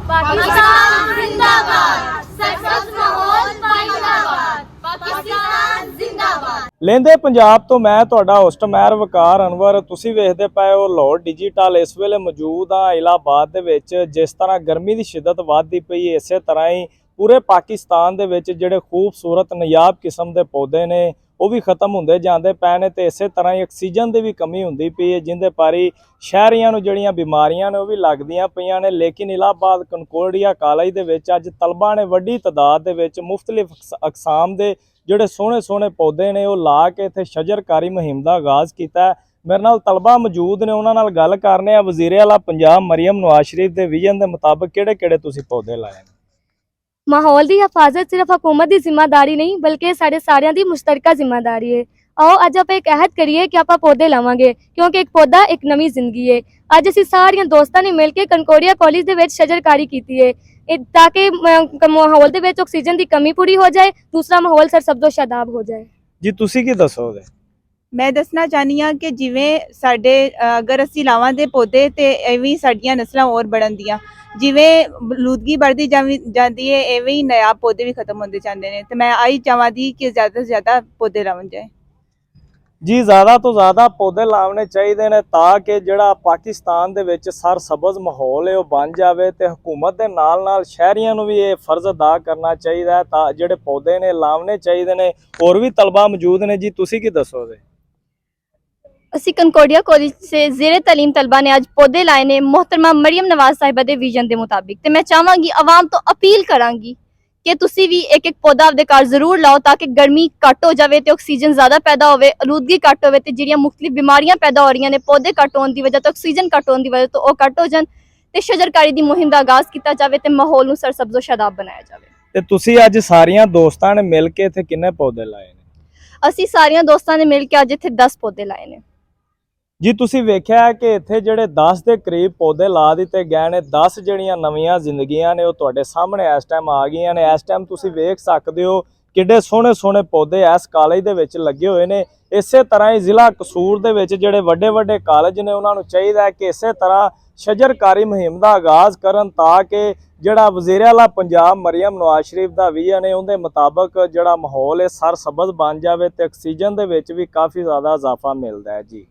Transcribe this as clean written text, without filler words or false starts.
पाकिस्तान जिंदाबाद। सक्सेस माहौल जिंदाबाद। पाकिस्तान जिंदाबाद। लेंदे पंजाब तो मैं तुहाडा होस्ट मैर वकार अनवर। तुसी वेखदे पए हो लाहौर डिजिटल। इस वेले मौजूद हाँ इलाहाबाद दे विच। जिस तरह गर्मी की शिद्दत वधदी पई है, इसे तरह ही पूरे पाकिस्तान दे विच जिहड़े खूबसूरत नायाब किस्म के पौधे ने वो भी खत्म होंदे जांदे पए ने ते इसे तरह ही ऑक्सीजन की भी कमी हुंदी पई है, जिंदे पारी शहरियां नूं जिहड़ियां बीमारियां ने वो भी लगदियां पईयां ने। लेकिन इलाहाबाद कंकोडिया कॉलेज दे विच अज तलबा ने वड्डी तादाद दे विच मुख्तलिफ अकसाम के ਜਿਹੜੇ ਸੋਹਣੇ ਸੋਹਣੇ पौधे ने वो ला के इत्थे शजरकारी मुहिम का आगाज़ किया। मेरे नाल तलबा मौजूद ने, उन्हां नाल गल करने आ। वज़ीर आला पंजाब मरियम नवाज शरीफ के विजन के मुताबिक किहड़े-किहड़े तुसीं पौधे लाए ने? माहौल की हिफाजत सिर्फ हुकूमत की जिम्मेदारी नहीं बल्कि साढ़े सारिਆਂ ਦੀ मुश्तरका जिम्मेदारी है। आओ अज आप एक अहद करिए कि आप पौधे लावांगे, क्योंकि एक पौधा एक नवी जिंदगी है। अज असीं सारियां दोस्तां ने मिल के कंकोडिया कॉलेज दे विच शजरकारी की है ताकि माहौल दे विच ऑक्सीजन की कमी पूरी हो जाए, दूसरा माहौल सरसब्जो शादाब हो जाए। जी तुसीं की दसोगे? मैं दसना चाहनी हाँ कि जिवें साडे अगर असीं लावांगे पौधे तो इवें साडियां नस्लां होर बढ़नदियां, जिवें बलूदगी बढ़ती जाती है इवें ही नायाब पौधे भी खत्म होते जाते हैं। तो मैं आई चाहती कि ज़्यादा से ज़्यादा पौधे लावन जाए। जी ज़्यादा तो ज़्यादा पौधे लाने चाहिए ने ताकि जिहड़ा पाकिस्तान दे विच सरसब्ज माहौल है वो बन जाए। तो हुकूमत के नाल नाल शहरियां नूं भी ये फर्ज अदा करना चाहिए ता जिहड़े पौधे ने लाने चाहिए ने। होर भी तलबा मौजूद ने, जी तुसीं की दसोगे? असी कंकोडिया कॉलेज से ज़ेरे तलीम तलबा ने आज पौधे लाए ने मोहतरमा मरियम नवाज साहिबा के विजन के मुताबिक। तो मैं चाहांगी आवाम तो अपील करांगी कि तुसी भी एक एक पौधा आपदे घर जरूर लाओ ताकि गर्मी घट हो जाए तो ऑक्सीजन ज़्यादा पैदा होवे, आलूदगी घट होवे ते जिहड़ियां मुख्तलिफ बीमारियां पैदा हो रही ने पौधे घट होने की वजह तो ऑक्सीजन घट होने की वजह तो वह घट हो जान ते शजरकारी की मुहिम का आगाज़ किया जाए तो माहौल नूं सरसब्जो शादाब बनाया जाए। ते तुसीं अज सारियां दोस्तां ने मिल के इत्थे किन्ने पौधे लाए ने? असी सारियां दोस्तां ने मिल के अज इत्थे 10 पौधे लाए ने। जी तुसीं वेख्या है कि इत्थे जिहड़े 10 के करीब पौधे ला दिते गए ने। 10 जिहड़ियां नवीआं जिंदगियां ने वो तुहाडे सामने इस टाइम आ गईयां ने। इस टाइम तुसीं वेख सकदे हो किड्डे सोहणे सोहणे पौधे इस कॉलेज दे विच लगे हुए ने। इसे तरह ही जिला कसूर दे विच जिहड़े वड्डे वड्डे कॉलेज ने उन्हां नूं चाहीदा है कि इसे तरह शजरकारी मुहिम का आगाज़ करन ताकि जिहड़ा वज़ीर आला पंजाब मरियम नवाज शरीफ का विजन है उहदे मुताबिक जिहड़ा माहौल है सरसब्ज बन जाए तो ऑक्सीजन दे विच भी काफ़ी ज़्यादा इजाफा मिलदा है। जी।